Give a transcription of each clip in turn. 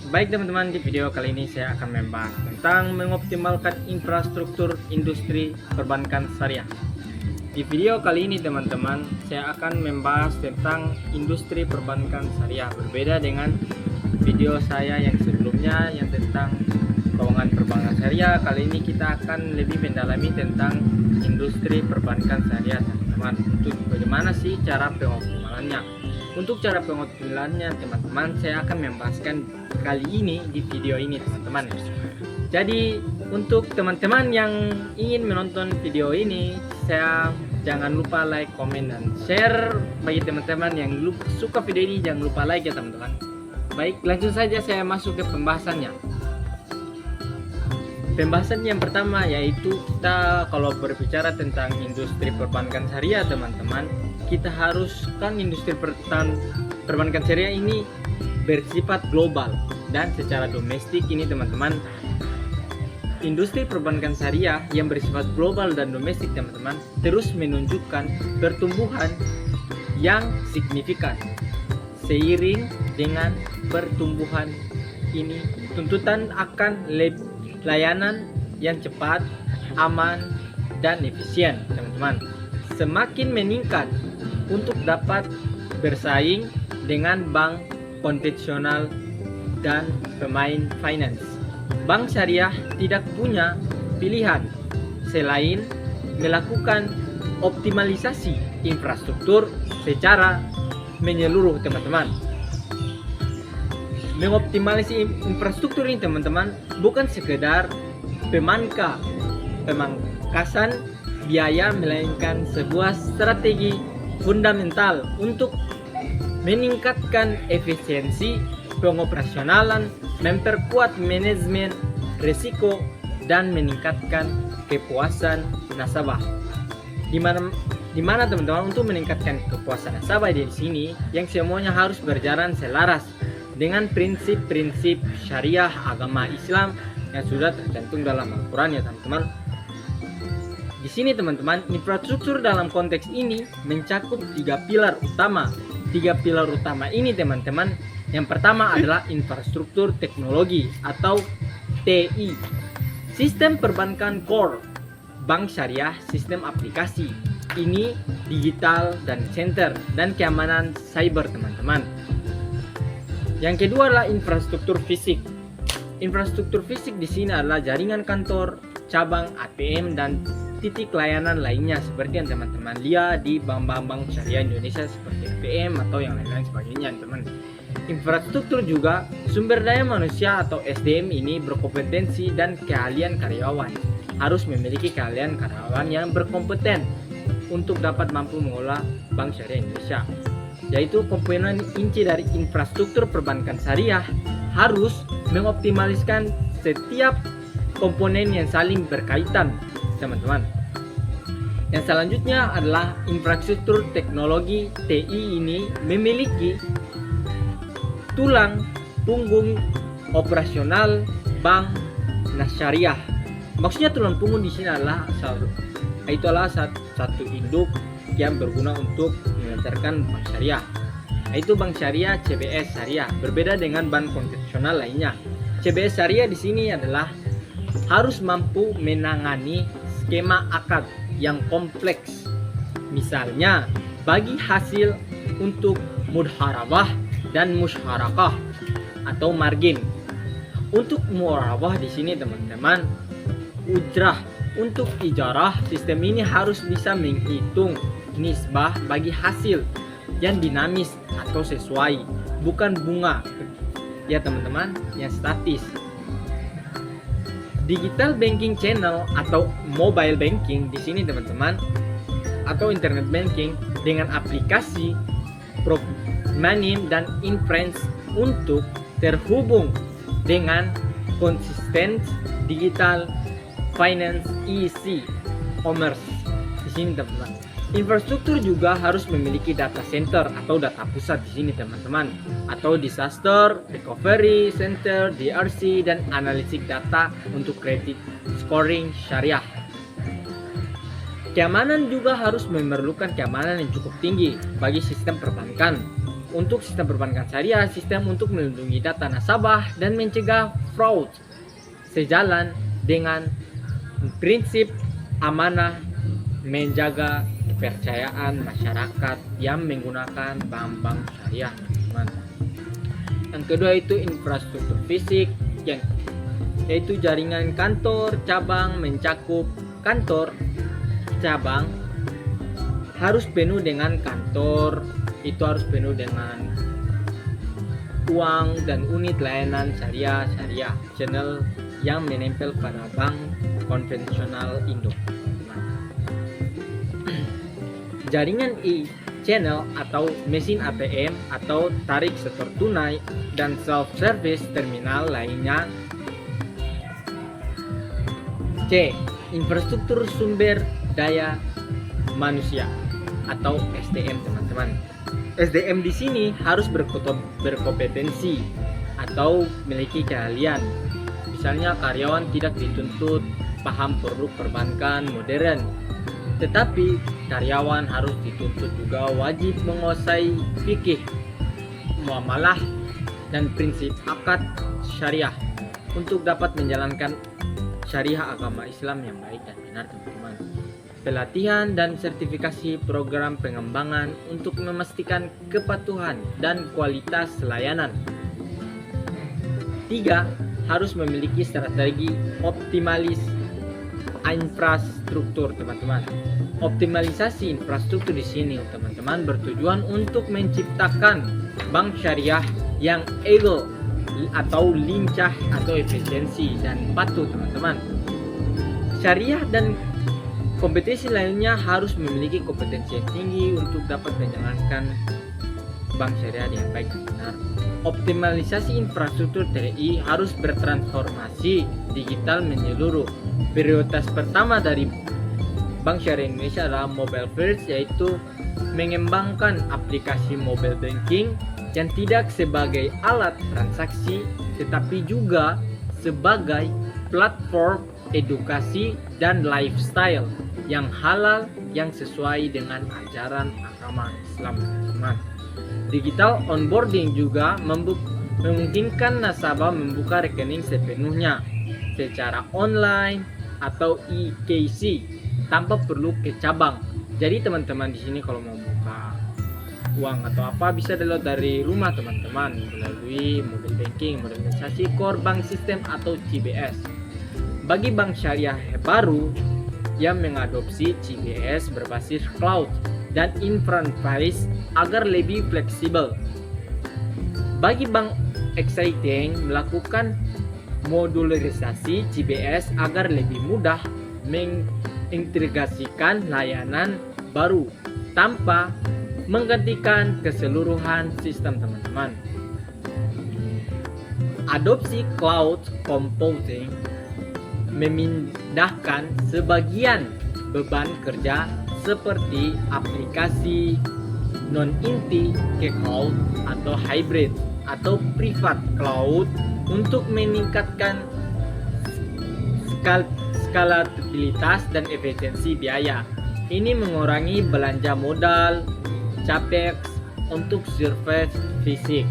Baik teman-teman, di video kali ini saya akan membahas tentang mengoptimalkan infrastruktur industri perbankan syariah. Di video kali ini teman-teman, saya akan membahas tentang industri perbankan syariah. Berbeda dengan video saya yang sebelumnya yang tentang keuangan perbankan syariah. Kali ini kita akan lebih mendalami tentang industri perbankan syariah teman-teman. Untuk bagaimana sih cara pengoptimalannya? Untuk cara pengoptimalannya teman-teman, saya akan membahaskan kali ini di video ini teman-teman. Jadi untuk teman-teman yang ingin menonton video ini, saya jangan lupa like, komen, dan share. Bagi teman-teman yang suka video ini, jangan lupa like ya teman-teman. Baik, langsung saja saya masuk ke pembahasannya. Pembahasan yang pertama yaitu kita kalau berbicara tentang industri perbankan syariah teman-teman, kita harus kan industri perbankan syariah ini bersifat global dan secara domestik ini teman-teman. Industri perbankan syariah yang bersifat global dan domestik teman-teman terus menunjukkan pertumbuhan yang signifikan. Seiring dengan pertumbuhan ini, tuntutan akan layanan yang cepat, aman, dan efisien teman-teman semakin meningkat untuk dapat bersaing dengan bank konvensional dan pemain finance. Bank syariah tidak punya pilihan selain melakukan optimalisasi infrastruktur secara menyeluruh teman-teman. Mengoptimalisasi infrastruktur ini teman-teman bukan sekedar pemangkasan biaya, melainkan sebuah strategi fundamental untuk meningkatkan efisiensi pengoperasionalan, memperkuat manajemen risiko, dan meningkatkan kepuasan nasabah. Di mana teman-teman, untuk meningkatkan kepuasan nasabah di sini yang semuanya harus berjalan selaras dengan prinsip-prinsip syariah agama Islam yang sudah tercantum dalam Al-Quran ya teman-teman. Di sini teman-teman, infrastruktur dalam konteks ini mencakup tiga pilar utama. Tiga pilar utama ini teman-teman, yang pertama adalah infrastruktur teknologi atau TI, sistem perbankan core, bank syariah, sistem aplikasi, ini digital dan center, dan keamanan cyber teman-teman. Yang kedua adalah infrastruktur fisik. Infrastruktur fisik di sini adalah jaringan kantor, cabang, ATM, dan titik layanan lainnya seperti yang teman-teman lihat di bank-bank syariah Indonesia seperti ATM atau yang lain-lain sebagainya teman. Infrastruktur juga sumber daya manusia atau SDM ini berkompetensi dan keahlian karyawan. Harus memiliki keahlian karyawan yang berkompeten untuk dapat mampu mengelola bank syariah Indonesia. Yaitu komponen inti dari infrastruktur perbankan syariah harus mengoptimaliskan setiap komponen yang saling berkaitan teman-teman. Yang selanjutnya adalah infrastruktur teknologi TI ini memiliki tulang punggung operasional bank syariah. Maksudnya tulang punggung di sini adalah satu induk yang berguna untuk melancarkan bank syariah. Yaitu bank syariah CBS syariah, berbeda dengan bank konvensional lainnya. CBS syariah di sini adalah harus mampu menangani skema akad yang kompleks. Misalnya bagi hasil untuk mudharabah dan musyarakah atau margin. Untuk mudharabah di sini teman-teman, ujrah. Untuk ijarah, sistem ini harus bisa menghitung nisbah bagi hasil yang dinamis atau sesuai, bukan bunga ya teman-teman yang statis. Digital banking channel atau mobile banking di sini teman-teman, atau internet banking dengan aplikasi progmanim dan inference untuk terhubung dengan konsisten digital finance e-commerce di sini teman-teman. Infrastruktur juga harus memiliki data center atau data pusat di sini teman-teman, atau disaster recovery center DRC, dan analitik data untuk credit scoring syariah. Keamanan juga harus memerlukan keamanan yang cukup tinggi bagi sistem perbankan. Untuk sistem perbankan syariah, sistem untuk melindungi data nasabah dan mencegah fraud sejalan dengan prinsip amanah menjaga kepercayaan masyarakat yang menggunakan bank-bank syariah, teman-teman. Yang kedua itu infrastruktur fisik, yaitu jaringan kantor cabang mencakup kantor cabang harus penuh dengan kantor, itu harus penuh dengan uang dan unit layanan syariah channel yang menempel pada bank konvensional Indo. Jaringan e-channel atau mesin ATM atau tarik setor tunai dan self-service terminal lainnya. C. Infrastruktur sumber daya manusia atau SDM, teman-teman. SDM di sini harus berkompetensi atau memiliki keahlian. Misalnya karyawan tidak dituntut paham produk perbankan modern, tetapi karyawan harus dituntut juga wajib menguasai fikih, muamalah, dan prinsip akad syariah untuk dapat menjalankan syariah agama Islam yang baik dan benar, teman-teman. Pelatihan dan sertifikasi program pengembangan untuk memastikan kepatuhan dan kualitas layanan. 3. Harus memiliki strategi optimalis infrastruktur, teman-teman. Optimalisasi infrastruktur di sini, teman-teman, bertujuan untuk menciptakan bank syariah yang agile atau lincah atau efisiensi dan patuh, teman-teman. Syariah dan kompetensi lainnya harus memiliki kompetensi yang tinggi untuk dapat menjalankan bank syariah yang baik dan benar. Optimalisasi infrastruktur TRI harus bertransformasi digital menyeluruh. Prioritas pertama dari Bank Syariah Indonesia adalah mobile first, yaitu mengembangkan aplikasi mobile banking yang tidak sebagai alat transaksi tetapi juga sebagai platform edukasi dan lifestyle yang halal yang sesuai dengan ajaran agama Islam, teman-teman. Digital onboarding juga memungkinkan nasabah membuka rekening sepenuhnya secara online atau e-KYC tanpa perlu ke cabang. Jadi teman-teman di sini kalau mau buka uang atau apa bisa download dari rumah, teman-teman, melalui mobile banking, modernisasi core bank system atau CBS. Bagi bank syariah baru yang mengadopsi CBS berbasis cloud dan enterprise agar lebih fleksibel. Bagi bank exciting melakukan modularisasi CBS agar lebih mudah mengintegrasikan layanan baru tanpa menggantikan keseluruhan sistem, teman-teman. Adopsi cloud computing memindahkan sebagian beban kerja seperti aplikasi non-inti ke cloud atau hybrid atau private cloud untuk meningkatkan skalabilitas dan efisiensi biaya. Ini mengurangi belanja modal, capex untuk server fisik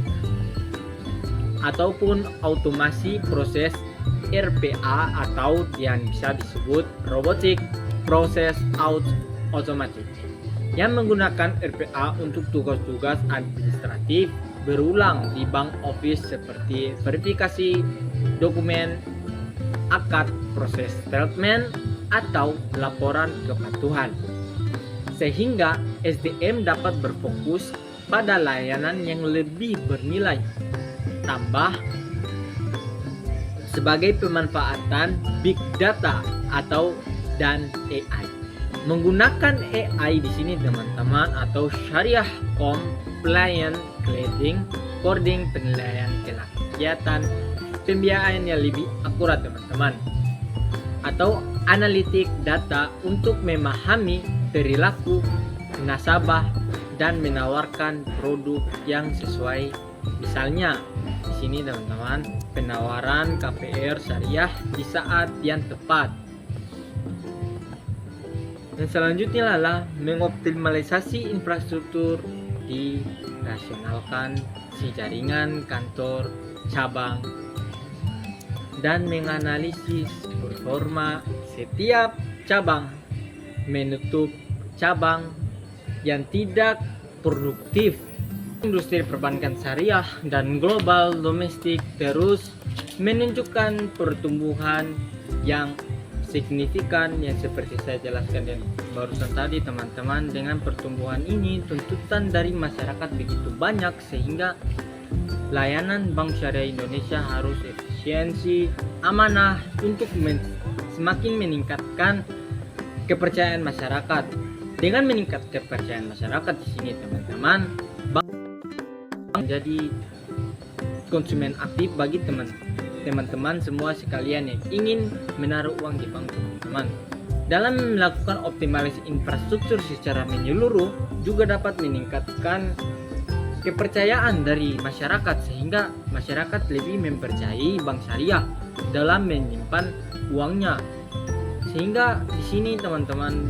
ataupun automasi proses RPA atau yang bisa disebut robotic process automatic yang menggunakan RPA untuk tugas-tugas administratif berulang di bank office seperti verifikasi dokumen, akad, proses settlement, atau laporan kepatuhan. Sehingga SDM dapat berfokus pada layanan yang lebih bernilai tambah sebagai pemanfaatan big data dan AI. Menggunakan AI di sini, teman-teman, atau syariah compliant coding, penilaian kegiatan pembiayaan yang lebih akurat, teman-teman, atau analitik data untuk memahami perilaku nasabah dan menawarkan produk yang sesuai. Misalnya di sini, teman-teman, penawaran KPR syariah di saat yang tepat. Dan selanjutnya adalah mengoptimalisasi infrastruktur dirasionalkan si jaringan kantor cabang dan menganalisis performa setiap cabang, menutup cabang yang tidak produktif. Industri perbankan syariah dan global domestik terus menunjukkan pertumbuhan yang signifikan yang seperti saya jelaskan yang barusan tadi teman-teman. Dengan pertumbuhan ini tuntutan dari masyarakat begitu banyak sehingga layanan Bank Syariah Indonesia harus efisiensi, amanah untuk semakin meningkatkan kepercayaan masyarakat. Dengan meningkat kepercayaan masyarakat di sini teman-teman, bank menjadi konsumen aktif bagi teman-teman semua sekalian yang ingin menaruh uang di bank teman-teman. Dalam melakukan optimalisasi infrastruktur secara menyeluruh juga dapat meningkatkan kepercayaan dari masyarakat sehingga masyarakat lebih mempercayai bank syariah dalam menyimpan uangnya. Sehingga di sini teman-teman,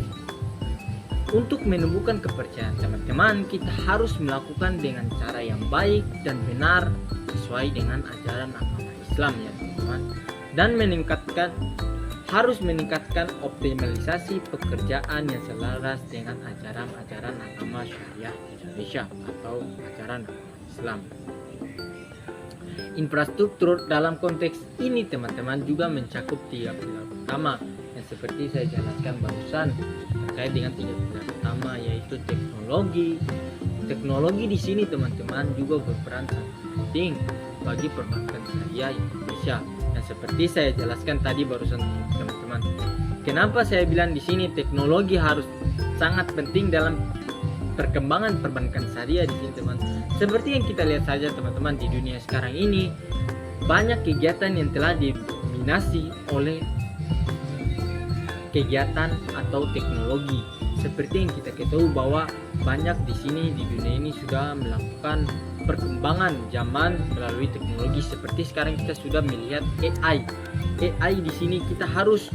untuk menumbuhkan kepercayaan teman-teman, kita harus melakukan dengan cara yang baik dan benar sesuai dengan ajaran agama Islam ya teman-teman, dan harus meningkatkan optimalisasi pekerjaan yang selaras dengan ajaran-ajaran agama syariah Indonesia atau ajaran agama Islam. Infrastruktur dalam konteks ini teman-teman juga mencakup 3 pilar utama yang seperti saya jelaskan barusan terkait dengan 3 pilar utama, yaitu teknologi. Teknologi di sini teman-teman juga berperan sangat penting bagi perbankan syariah Indonesia. Dan seperti saya jelaskan tadi barusan teman-teman, kenapa saya bilang di sini teknologi harus sangat penting dalam perkembangan perbankan syariah di sini teman. Seperti yang kita lihat saja teman-teman, di dunia sekarang ini banyak kegiatan yang telah didominasi oleh kegiatan atau teknologi. Seperti yang kita ketahui bahwa banyak di sini di dunia ini sudah melakukan perkembangan zaman melalui teknologi. Seperti sekarang kita sudah melihat AI. AI di sini kita harus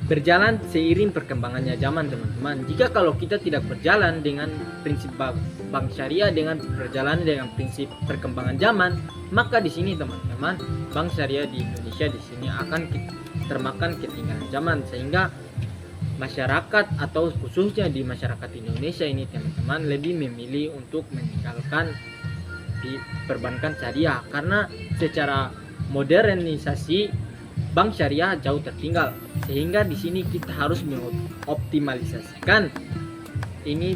berjalan seiring perkembangannya zaman teman-teman. Jika kalau kita tidak berjalan dengan prinsip bank syariah, dengan berjalan dengan prinsip perkembangan zaman, maka di sini teman-teman, bank syariah di Indonesia di sini akan termakan ketinggalan zaman, sehingga masyarakat atau khususnya di masyarakat Indonesia ini teman-teman lebih memilih untuk meninggalkan di perbankan syariah karena secara modernisasi bank syariah jauh tertinggal. Sehingga di sini kita harus mengoptimalisasikan ini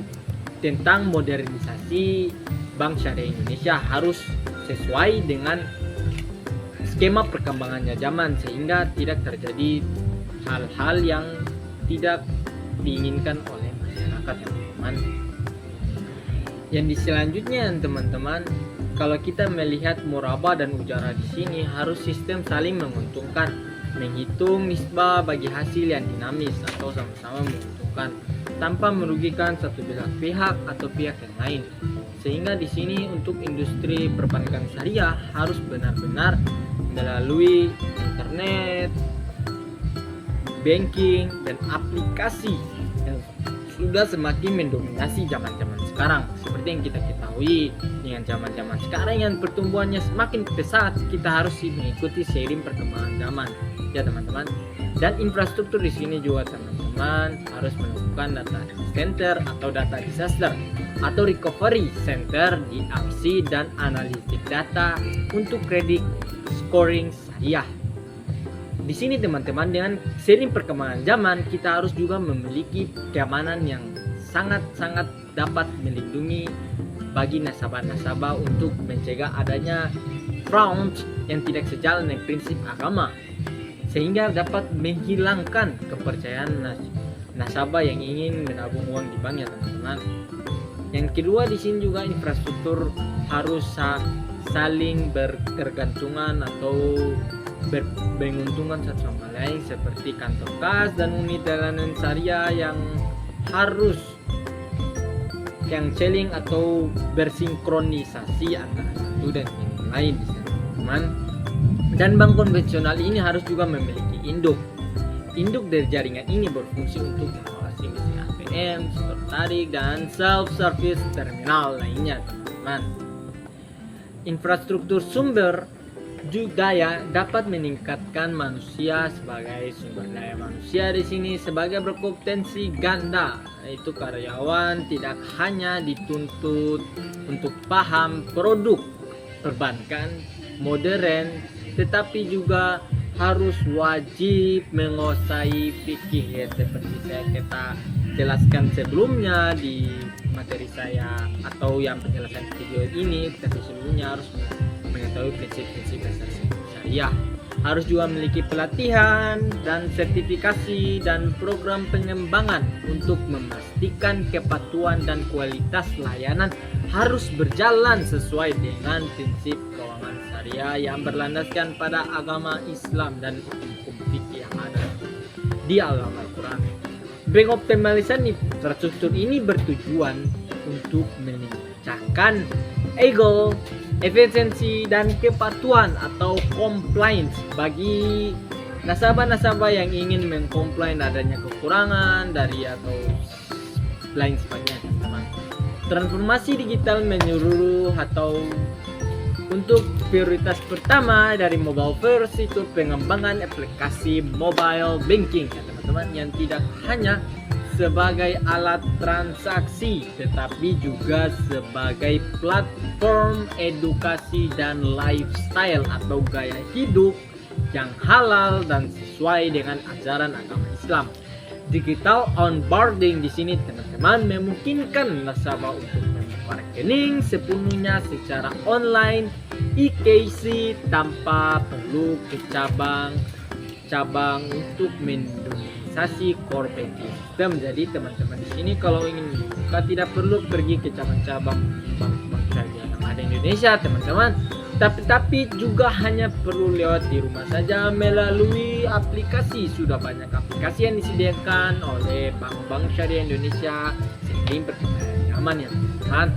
tentang modernisasi bank syariah Indonesia harus sesuai dengan skema perkembangannya zaman sehingga tidak terjadi hal-hal yang tidak diinginkan oleh masyarakat teman-teman. Yang di selanjutnya teman-teman, kalau kita melihat murabah dan ujarah di sini harus sistem saling menguntungkan, menghitung nisbah bagi hasil yang dinamis atau sama-sama menguntungkan tanpa merugikan satu belah pihak atau pihak yang lain. Sehingga di sini untuk industri perbankan syariah harus benar-benar melalui internet, banking dan aplikasi yang sudah semakin mendominasi zaman-zaman sekarang. Seperti yang kita ketahui dengan zaman-zaman sekarang yang pertumbuhannya semakin pesat, kita harus mengikuti seiring perkembangan zaman ya teman-teman. Dan infrastruktur di sini juga teman-teman harus menemukan data center atau data disaster atau recovery center di aksi dan analitik data untuk kredit scoring syariah. Di sini teman-teman, dengan seiring perkembangan zaman kita harus juga memiliki keamanan yang sangat-sangat dapat melindungi bagi nasabah-nasabah untuk mencegah adanya fraud yang tidak sejalan dengan prinsip agama, sehingga dapat menghilangkan kepercayaan nasabah yang ingin menabung uang di bank ya teman-teman. Yang kedua di sini juga infrastruktur harus saling bertergantungan atau menguntungkan satu sama lain, seperti kantor kas dan unit layanan syariah yang harus saling atau bersinkronisasi antara satu dan yang lain di sana teman. Dan bank konvensional ini harus juga memiliki induk dari jaringan ini berfungsi untuk mengawasi mesin ATM ATM, store tarik, dan self-service terminal lainnya, teman-teman. Infrastruktur sumber daya dapat meningkatkan manusia sebagai sumber daya manusia di sini sebagai berkompetensi ganda, yaitu karyawan tidak hanya dituntut untuk paham produk perbankan modern, tetapi juga harus wajib menguasai fikih, seperti kita jelaskan sebelumnya di materi saya atau yang penjelasan video ini. Tapi sebelumnya harus mengetahui prinsip-prinsip dasar syariah, harus juga memiliki pelatihan dan sertifikasi dan program pengembangan untuk memastikan kepatuhan dan kualitas layanan harus berjalan sesuai dengan prinsip keuangan syariah yang berlandaskan pada agama Islam dan hukum fikih yang ada di dalam Al-Quran. Pengoptimalisan infrastruktur ini bertujuan untuk meningkatkan ego, efisiensi dan kepatuhan atau compliance bagi nasabah-nasabah yang ingin mengkomplain adanya kekurangan dari atau lain sebagainya, teman-teman. Transformasi digital menyeluruh atau untuk prioritas pertama dari mobile first itu pengembangan aplikasi mobile banking, ya teman-teman, yang tidak hanya sebagai alat transaksi tetapi juga sebagai platform edukasi dan lifestyle atau gaya hidup yang halal dan sesuai dengan ajaran agama Islam. Digital onboarding di sini, teman-teman, memungkinkan nasabah untuk membuka rekening sepenuhnya secara online e-KYC tanpa perlu ke cabang untuk mendominasi core banking system. Jadi teman-teman di sini kalau ingin buka tidak perlu pergi ke cabang-cabang bank syariah yang ada di Indonesia, teman-teman. Tapi juga hanya perlu lewat di rumah saja melalui aplikasi. Sudah banyak aplikasi yang disediakan oleh bank-bank syariah Indonesia sehingga pertumbuhan nyaman, ya teman-teman.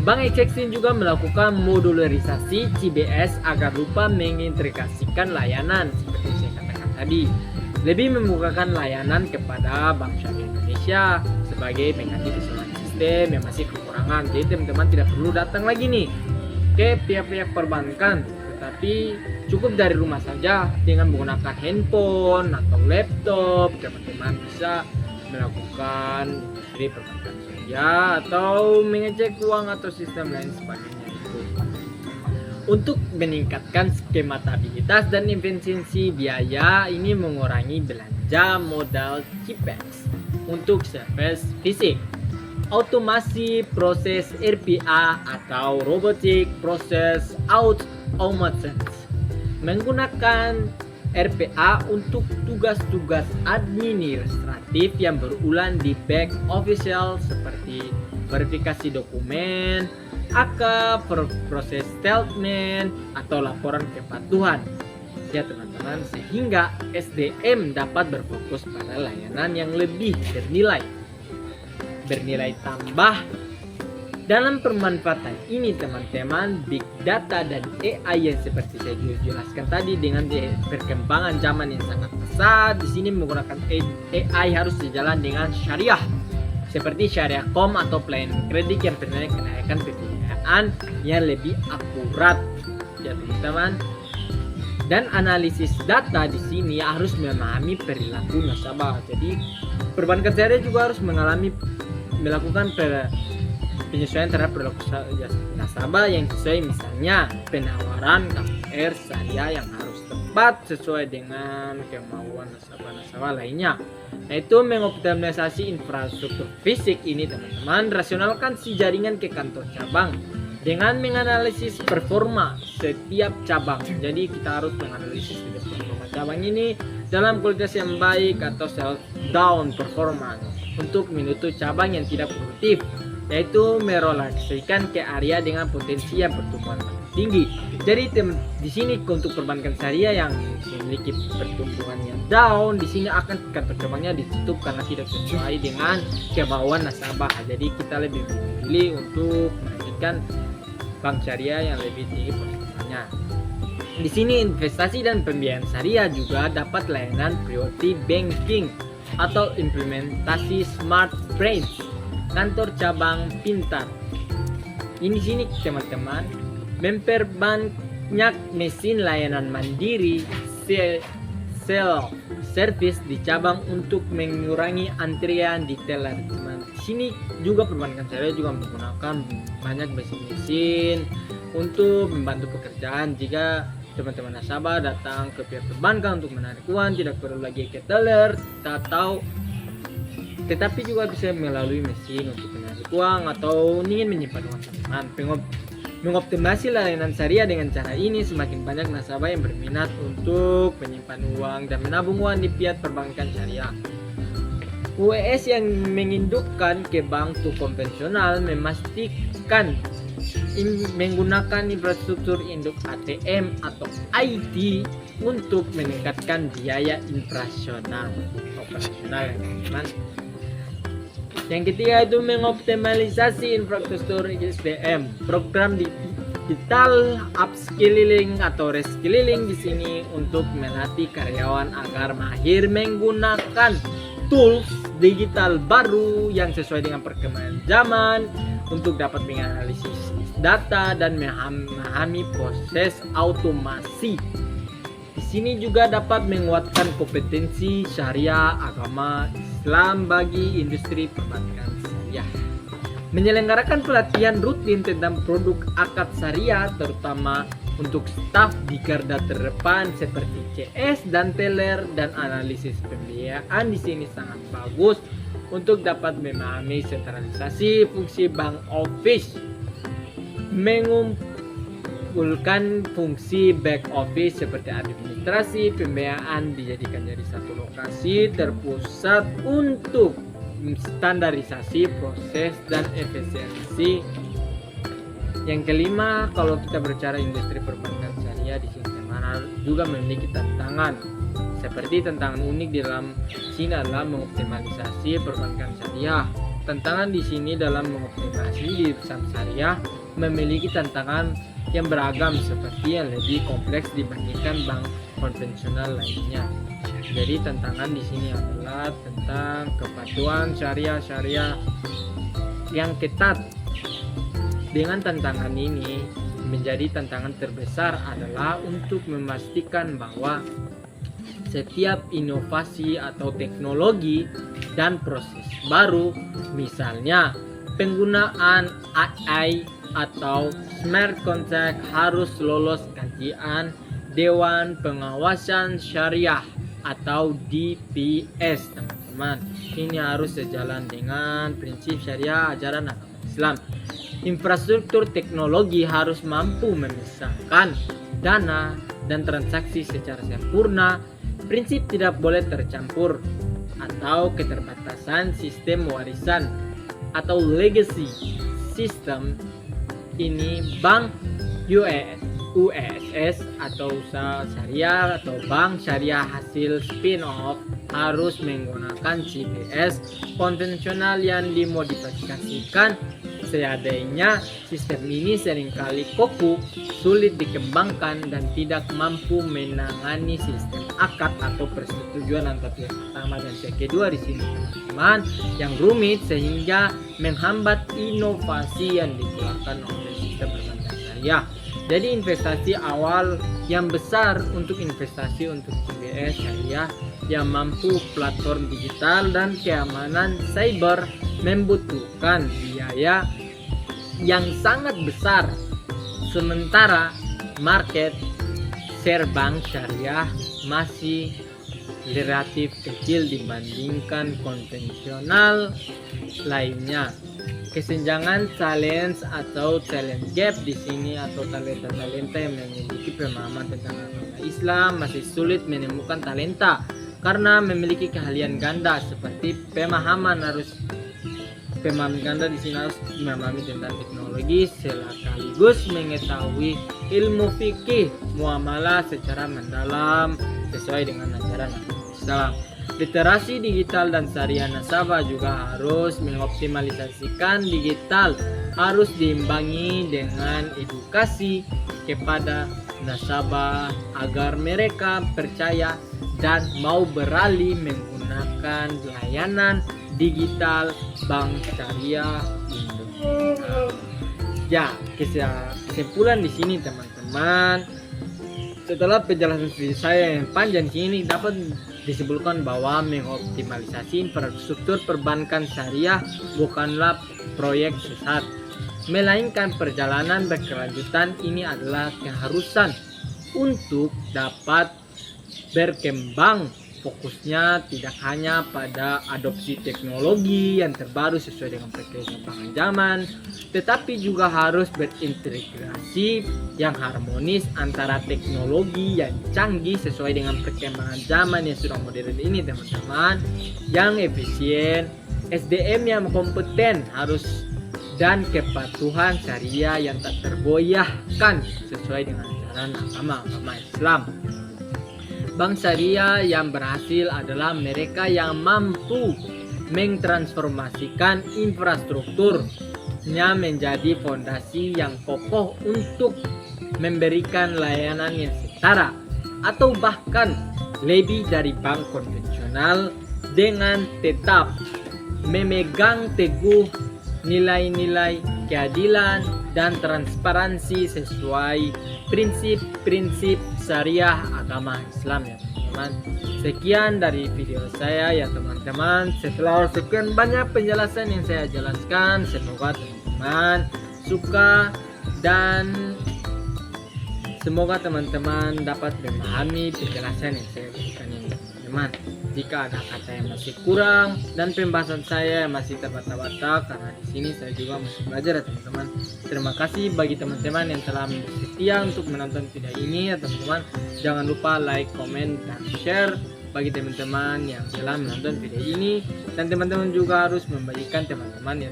Bank Exchange juga melakukan modularisasi CBS agar lupa mengintegrasikan layanan seperti saya katakan tadi, lebih membukakan layanan kepada Bank Syariah Indonesia sebagai pengganti keseluruhan sistem yang masih kekurangan. Jadi teman-teman tidak perlu datang lagi nih ke pihak-pihak perbankan, tetapi cukup dari rumah saja dengan menggunakan handphone atau laptop. Teman-teman bisa melakukan industri perbankan saja atau mengecek uang atau sistem lain sebagainya itu. Untuk meningkatkan skema stabilitas dan efisiensi biaya, ini mengurangi belanja modal CAPEX untuk service fisik. Otomasi proses RPA atau Robotic Process Automation menggunakan RPA untuk tugas-tugas administratif yang berulang di back official seperti verifikasi dokumen, akta, proses statement atau laporan kepatuhan, ya teman-teman, sehingga SDM dapat berfokus pada layanan yang lebih bernilai tambah. Dalam pemanfaatan ini, teman-teman, big data dan AI yang seperti saya jelaskan tadi dengan perkembangan zaman yang sangat pesat, di sini menggunakan AI harus sejalan dengan syariah seperti syariah kom atau pelayanan kredit yang bernilai kenaikan pembiayaan yang lebih akurat, ya teman-teman. Dan analisis data di sini harus memahami perilaku nasabah. Jadi perbankan syariah juga harus melakukan penyesuaian terhadap perilaku nasabah yang sesuai, misalnya penawaran KPR syariah yang harus tepat sesuai dengan kemauan nasabah-nasabah lainnya. Yaitu mengoptimalisasi infrastruktur fisik ini, teman-teman, rasionalkan si jaringan ke kantor cabang dengan menganalisis performa setiap cabang. Jadi kita harus menganalisis performa cabang ini dalam kualitas yang baik atau sell down performance untuk menutup cabang yang tidak produktif, yaitu merelokasikan ke area dengan potensi yang pertumbuhan tinggi. Jadi di sini untuk perbankan syariah yang memiliki pertumbuhan yang down, di sini akan kantor cabangnya ditutup karena tidak sesuai dengan kemauan nasabah. Jadi kita lebih memilih untuk melanjutkan bank syariah yang lebih tinggi pertumbuhannya. Di sini investasi dan pembiayaan syariah juga dapat layanan priority banking atau implementasi Smart Branch, kantor cabang pintar. Ini sini teman-teman, memperbanyak mesin layanan mandiri self service di cabang untuk mengurangi antrian di teller. Di sini juga perbankan syariah juga menggunakan banyak mesin-mesin untuk membantu pekerjaan. Jika teman-teman nasabah datang ke pihak perbankan untuk menarik uang, tidak perlu lagi ke teller tetapi juga bisa melalui mesin untuk menarik uang atau ingin menyimpan uang teman. Mengoptimasi layanan syariah dengan cara ini, semakin banyak nasabah yang berminat untuk menyimpan uang dan menabung uang di pihak perbankan syariah. UES yang mengindukkan ke bank konvensional memastikan menggunakan infrastruktur induk ATM atau IT untuk meningkatkan biaya operasional teman. Yang ketiga itu mengoptimalisasi infrastruktur SDM, program digital upskilling atau reskilling di sini untuk melatih karyawan agar mahir menggunakan tools digital baru yang sesuai dengan perkembangan zaman untuk dapat menganalisis data dan memahami proses otomasi. Di sini juga dapat menguatkan kompetensi syariah agama Islam bagi industri perbankan syariah. Menyelenggarakan pelatihan rutin tentang produk akad syariah terutama untuk staf di garda terdepan seperti CS dan teller dan analisis pembiayaan di sini sangat bagus untuk dapat memahami sentralisasi fungsi bank office, mengumpulkan fungsi back office seperti administrasi pembiayaan dijadikan jadi satu lokasi terpusat untuk standarisasi proses dan efisiensi. Yang kelima, kalau kita berbicara industri perbankan syariah di sini juga memiliki tantangan. Seperti tantangan unik di dalam sini adalah mengoptimalisasi perbankan syariah. Tantangan di sini dalam mengoptimasi di perusahaan syariah memiliki tantangan yang beragam seperti yang lebih kompleks dibandingkan bank konvensional lainnya. Jadi tantangan di sini adalah tentang kepatuhan syariah yang ketat. Dengan tantangan ini menjadi tantangan terbesar adalah untuk memastikan bahwa setiap inovasi atau teknologi dan proses baru, misalnya penggunaan AI atau smart contract, harus lolos kajian Dewan Pengawasan Syariah atau DPS, teman-teman. Ini harus sejalan dengan prinsip syariah ajaran agama Islam. Infrastruktur teknologi harus mampu memisahkan dana dan transaksi secara sempurna. Prinsip tidak boleh tercampur atau keterbatasan sistem warisan atau legacy system. Ini bank UES atau usaha syariah atau bank syariah hasil spin-off harus menggunakan CBS konvensional yang dimodifikasikan seadanya. Sistem ini seringkali kaku, sulit dikembangkan dan tidak mampu menangani sistem akad atau persetujuan antara pihak pertama dan pihak kedua di sini, teman-teman, yang rumit sehingga menghambat inovasi yang dikeluarkan oleh sistem perbankan syariah. Jadi investasi awal yang besar untuk investasi untuk CBS syariah yang mampu platform digital dan keamanan cyber membutuhkan biaya yang sangat besar, sementara market share bank syariah masih relatif kecil dibandingkan konvensional lainnya. Kesenjangan challenge atau talent gap di sini atau talenta yang memiliki pemahaman tentang agama Islam masih sulit menemukan talenta karena memiliki keahlian ganda seperti pemahaman ganda di sini harus memahami tentang teknologi sekaligus mengetahui ilmu fikih muamalah secara mendalam sesuai dengan ajaran Islam. Literasi digital dan syariah nasabah juga harus mengoptimalisasikan digital, harus diimbangi dengan edukasi kepada nasabah agar mereka percaya dan mau beralih menggunakan menggunakan layanan digital Bank Syariah Indonesia. Ya, kesimpulan di sini teman-teman, setelah penjelasan saya yang panjang di sini dapat disimpulkan bahwa mengoptimalisasi infrastruktur perbankan syariah bukanlah proyek sesat, melainkan perjalanan berkelanjutan. Ini adalah keharusan untuk dapat berkembang. Fokusnya tidak hanya pada adopsi teknologi yang terbaru sesuai dengan perkembangan zaman, tetapi juga harus berintegrasi yang harmonis antara teknologi yang canggih sesuai dengan perkembangan zaman yang sudah modern ini teman-teman, yang efisien, SDM yang kompeten harus, dan kepatuhan syariah yang tak tergoyahkan sesuai dengan ajaran agama Islam. Bank syariah yang berhasil adalah mereka yang mampu mentransformasikan infrastrukturnya menjadi fondasi yang kokoh untuk memberikan layanan yang setara atau bahkan lebih dari bank konvensional, dengan tetap memegang teguh nilai-nilai keadilan dan transparansi sesuai prinsip-prinsip syariah agama Islam ya teman-teman. Sekian dari video saya ya teman-teman. Setelah sekian banyak penjelasan yang saya jelaskan, semoga teman-teman suka dan semoga teman-teman dapat memahami penjelasan yang saya berikan ini teman-teman. Jika ada kata yang masih kurang dan pembahasan saya yang masih terbata-bata, karena di sini saya juga masih belajar ya teman-teman. Terima kasih bagi teman-teman yang telah setia untuk menonton video ini ya teman-teman. Jangan lupa like, komen, dan share bagi teman-teman yang telah menonton video ini, dan teman-teman juga harus membagikan teman-teman ya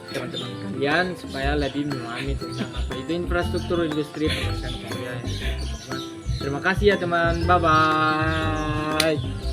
teman-teman kalian supaya lebih memahami tentang apa itu infrastruktur industri perbankan syariah ya teman-teman. Terima kasih ya teman, bye bye.